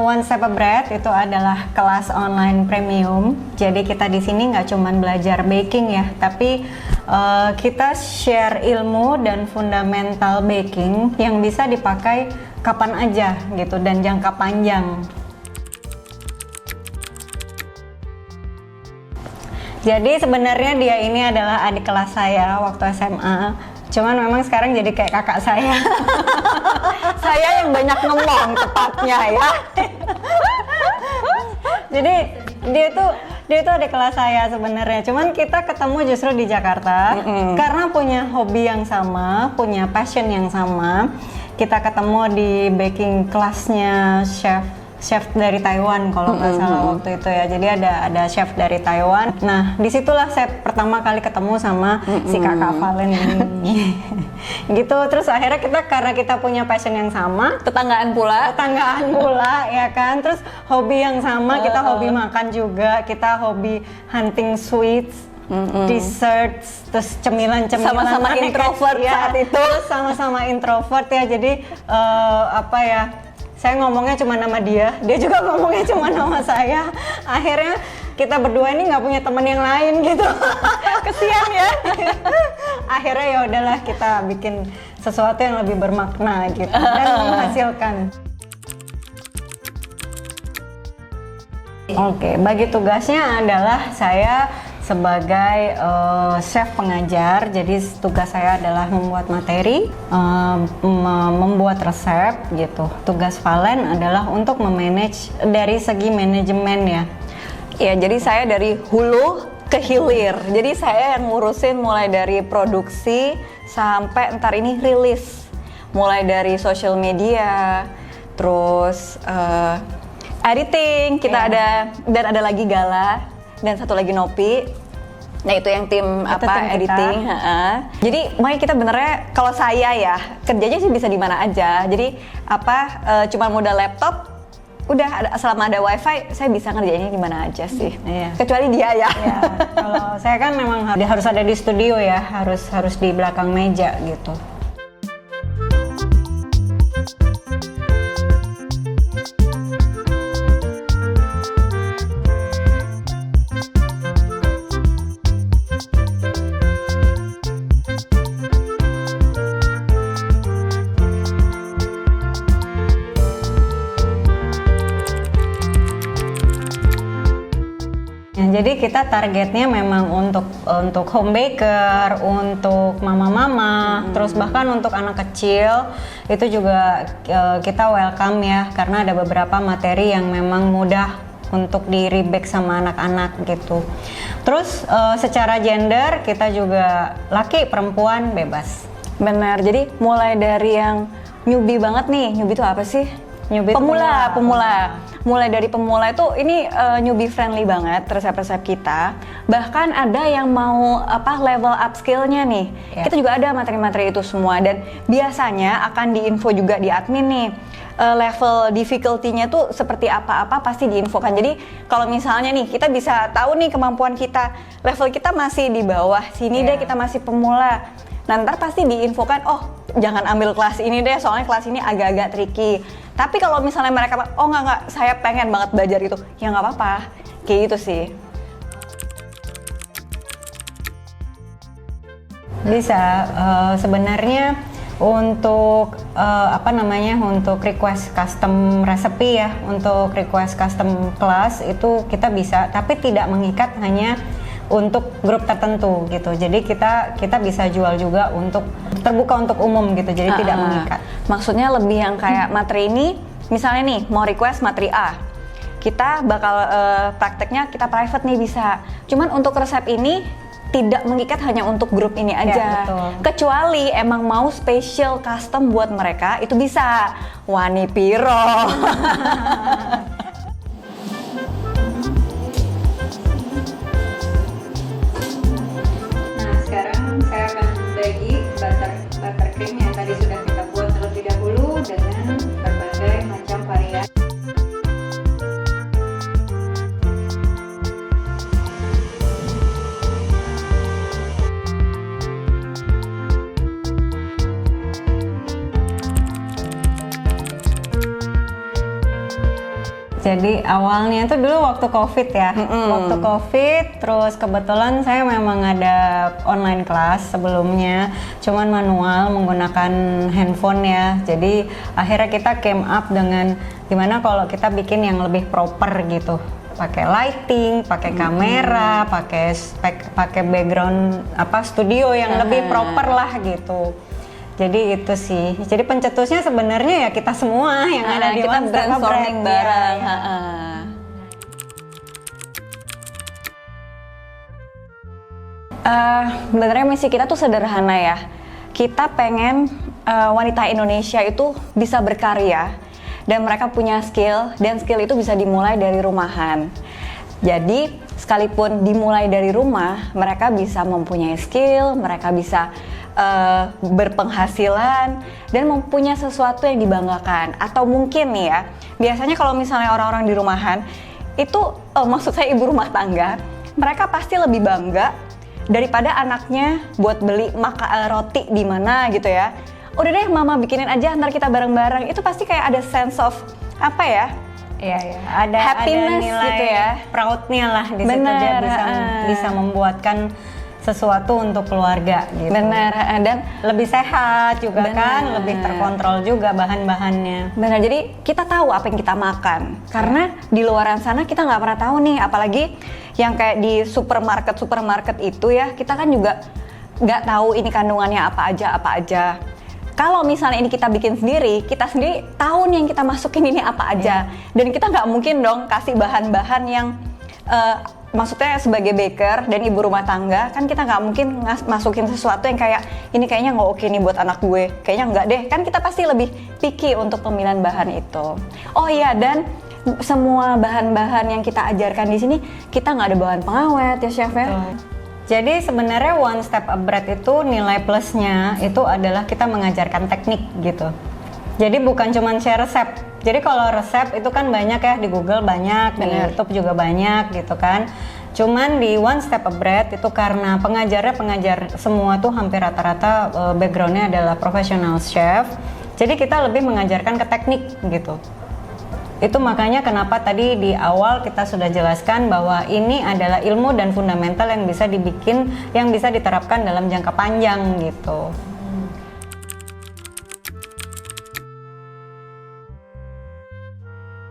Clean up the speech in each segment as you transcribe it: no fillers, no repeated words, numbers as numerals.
One Step a Bread itu adalah kelas online premium. Jadi kita di sini nggak cuma belajar baking ya, tapi kita share ilmu dan fundamental baking yang bisa dipakai kapan aja gitu dan jangka panjang. Jadi sebenarnya dia ini adalah adik kelas saya waktu SMA. Cuman memang sekarang jadi kayak kakak saya. Saya yang banyak ngomong tepatnya ya. Jadi dia itu adik kelas saya sebenarnya. Cuman kita ketemu justru di Jakarta karena punya hobi yang sama, punya passion yang sama. Kita ketemu di baking kelasnya chef dari Taiwan kalau nggak salah waktu itu ya. Jadi ada chef dari Taiwan. Nah, disitulah saya pertama kali ketemu sama si kakak Valen ini. Gitu. Terus akhirnya karena kita punya passion yang sama, Tetanggaan pula ya kan. Terus hobi yang sama, kita hobi makan juga, kita hobi hunting sweets, desserts, terus cemilan-cemilan. Sama-sama introvert ya, saat itu. Terus sama-sama introvert ya. Jadi saya ngomongnya cuma nama dia juga ngomongnya cuma nama saya. Akhirnya kita berdua ini nggak punya teman yang lain gitu. Kesian ya. Akhirnya ya udahlah kita bikin sesuatu yang lebih bermakna gitu dan menghasilkan. Oke, bagi tugasnya adalah saya sebagai chef pengajar. Jadi tugas saya adalah membuat materi, membuat resep gitu. Tugas Valen adalah untuk memanage dari segi manajemen ya. ya, jadi saya dari hulu ke hilir. Jadi saya yang ngurusin mulai dari produksi sampai ntar ini rilis. Mulai dari social media, terus editing, kita ada, dan ada lagi Gala, dan satu lagi Nopi. Nah itu yang tim editing. Jadi makanya kita benernya kalau saya ya kerjanya sih bisa di mana aja. Jadi cuma modal laptop, udah selama ada wifi saya bisa ngerjainnya di mana aja sih. Iya. Kecuali dia ya. Iya. Kalau saya kan memang harus ada di studio ya, harus di belakang meja gitu. Jadi kita targetnya memang untuk home baker, untuk mama-mama, terus bahkan untuk anak kecil itu juga kita welcome ya, karena ada beberapa materi yang memang mudah untuk di rebake sama anak-anak gitu. Terus secara gender kita juga laki perempuan bebas. Benar. Jadi mulai dari yang newbie banget nih, newbie itu apa sih? Newbie pemula. Mulai dari pemula itu ini newbie friendly banget resep-resep kita. Bahkan ada yang mau level up skill-nya nih. Yeah. Kita juga ada materi-materi itu semua, dan biasanya akan diinfo juga di admin nih. Level difficulty-nya tuh seperti apa pasti diinfokan. Jadi kalau misalnya nih kita bisa tahu nih kemampuan kita, level kita masih di bawah sini deh, kita masih pemula. Nah ntar pasti diinfokan, oh jangan ambil kelas ini deh, soalnya kelas ini agak-agak tricky. Tapi kalau misalnya mereka, oh enggak, saya pengen banget belajar itu, ya nggak apa-apa, kayak gitu sih. Bisa, sebenarnya untuk untuk request custom recipe ya, untuk request custom kelas itu kita bisa, tapi tidak mengikat hanya untuk grup tertentu gitu. Jadi kita bisa jual juga untuk terbuka untuk umum gitu. Jadi tidak mengikat. Maksudnya lebih yang kayak materi ini, misalnya nih mau request materi A, kita bakal prakteknya kita private nih bisa. Cuman untuk resep ini tidak mengikat hanya untuk grup ini aja. Ya, kecuali emang mau special custom buat mereka, itu bisa. Wani piro. Sekarang saya akan bagi butter cream yang tadi sudah kita buat terlebih dahulu dengan berbagai macam varian. Jadi awalnya itu dulu waktu COVID ya, waktu COVID, terus kebetulan saya memang ada online kelas sebelumnya, cuman manual menggunakan handphone ya. Jadi akhirnya kita came up dengan gimana kalau kita bikin yang lebih proper gitu, pakai lighting, pakai kamera, pakai background studio yang lebih proper lah gitu. Jadi itu sih. Jadi pencetusnya sebenarnya ya kita semua yang ada di kita brainstorming bareng. Sebenarnya misi kita tuh sederhana ya. Kita pengen wanita Indonesia itu bisa berkarya dan mereka punya skill, dan skill itu bisa dimulai dari rumahan. Jadi sekalipun dimulai dari rumah, mereka bisa mempunyai skill, mereka bisa berpenghasilan dan mempunyai sesuatu yang dibanggakan. Atau mungkin nih ya, biasanya kalau misalnya orang-orang di rumahan itu, maksud saya ibu rumah tangga, mereka pasti lebih bangga daripada anaknya buat beli roti di mana gitu ya. Udah deh mama bikinin aja, ntar kita bareng-bareng. Itu pasti kayak ada sense of apa ya? Iya, ada nilai gitu ya, proudnya lah di situ. Dia bisa membuatkan sesuatu untuk keluarga gitu. Benar, dan lebih sehat juga kan, lebih terkontrol juga bahan-bahannya. Benar, jadi kita tahu apa yang kita makan. Karena di luaran sana kita nggak pernah tahu nih, apalagi yang kayak di supermarket itu ya, kita kan juga nggak tahu ini kandungannya apa aja. Kalau misalnya ini kita bikin sendiri, kita sendiri tahu nih yang kita masukin ini apa aja. Dan kita nggak mungkin dong kasih bahan-bahan yang maksudnya sebagai baker dan ibu rumah tangga, kan kita nggak mungkin masukin sesuatu yang kayak ini kayaknya nggak oke nih buat anak gue, kayaknya nggak deh. Kan kita pasti lebih picky untuk pemilihan bahan itu. Oh iya, dan semua bahan-bahan yang kita ajarkan di sini, kita nggak ada bahan pengawet ya chef ya. Jadi sebenarnya One Step of Bread itu nilai plusnya itu adalah kita mengajarkan teknik gitu. Jadi bukan cuma share resep. Jadi kalau resep itu kan banyak ya, di Google banyak, di YouTube juga banyak gitu kan. Cuman di One Step of Bread itu karena pengajar semua tuh hampir rata-rata backgroundnya adalah professional chef. Jadi kita lebih mengajarkan ke teknik gitu. Itu makanya kenapa tadi di awal kita sudah jelaskan bahwa ini adalah ilmu dan fundamental yang bisa dibikin, yang bisa diterapkan dalam jangka panjang gitu.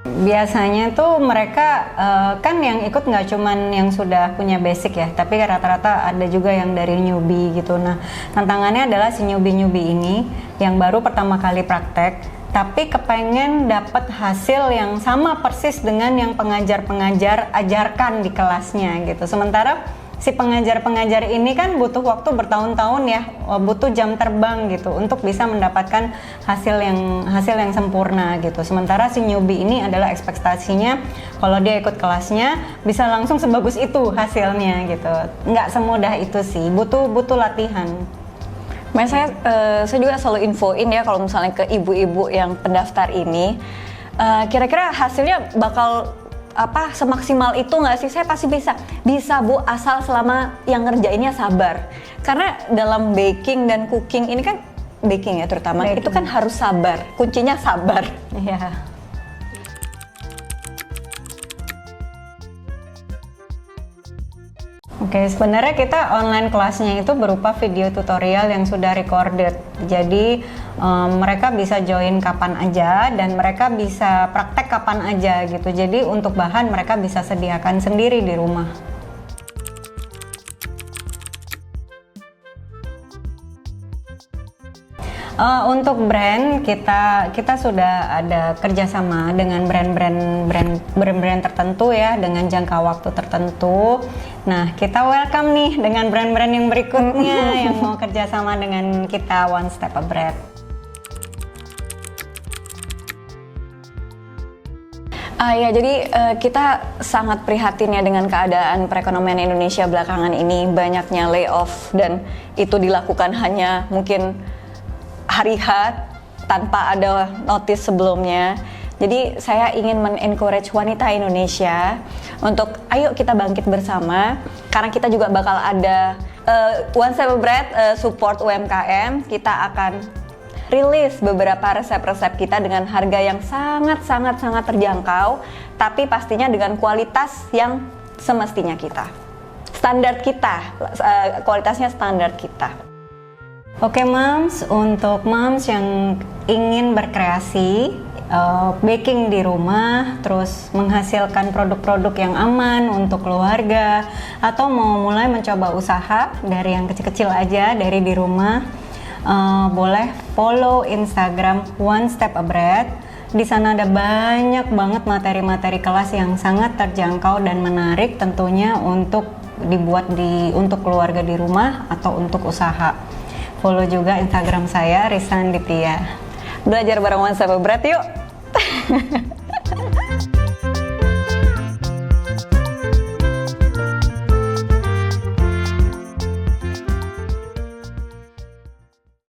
Biasanya tuh mereka kan yang ikut nggak cuman yang sudah punya basic ya, tapi rata-rata ada juga yang dari newbie gitu. Nah, tantangannya adalah si newbie ini yang baru pertama kali praktek, tapi kepengen dapat hasil yang sama persis dengan yang pengajar-pengajar ajarkan di kelasnya gitu. Sementara si pengajar-pengajar ini kan butuh waktu bertahun-tahun ya, butuh jam terbang gitu untuk bisa mendapatkan hasil yang sempurna gitu. Sementara si newbie ini adalah ekspektasinya kalau dia ikut kelasnya bisa langsung sebagus itu hasilnya gitu. Nggak semudah itu sih, butuh latihan. Saya juga selalu infoin ya kalau misalnya ke ibu-ibu yang pendaftar ini, kira-kira hasilnya bakal semaksimal itu nggak sih? Saya pasti bisa Bu, asal selama yang ngerjainnya sabar. Karena dalam baking dan cooking ini kan, baking ya terutama, itu kan harus sabar, kuncinya sabar. Iya. Oke, sebenarnya kita online kelasnya itu berupa video tutorial yang sudah recorded. Jadi mereka bisa join kapan aja dan mereka bisa praktek kapan aja gitu. Jadi untuk bahan mereka bisa sediakan sendiri di rumah. Untuk brand kita sudah ada kerjasama dengan brand-brand tertentu ya, dengan jangka waktu tertentu. Nah, kita welcome nih dengan brand-brand yang berikutnya yang mau kerjasama dengan kita One Step of Bread. Ya, jadi kita sangat prihatin ya dengan keadaan perekonomian Indonesia belakangan ini, banyaknya layoff dan itu dilakukan hanya mungkin hari H tanpa ada notice sebelumnya. Jadi saya ingin men-encourage wanita Indonesia untuk ayo kita bangkit bersama, karena kita juga bakal ada One Step of Bread support UMKM. Kita akan rilis beberapa resep-resep kita dengan harga yang sangat terjangkau tapi pastinya dengan kualitas yang semestinya kita. Standar kita, kualitasnya standar kita. Oke moms, untuk moms yang ingin berkreasi, baking di rumah, terus menghasilkan produk-produk yang aman untuk keluarga, atau mau mulai mencoba usaha dari yang kecil-kecil aja, dari di rumah, boleh follow Instagram One Step Abread. Di sana ada banyak banget materi-materi kelas yang sangat terjangkau dan menarik tentunya untuk dibuat untuk keluarga di rumah atau untuk usaha. Follow juga Instagram saya Risan Ditya. Belajar bareng One Step Abread yuk.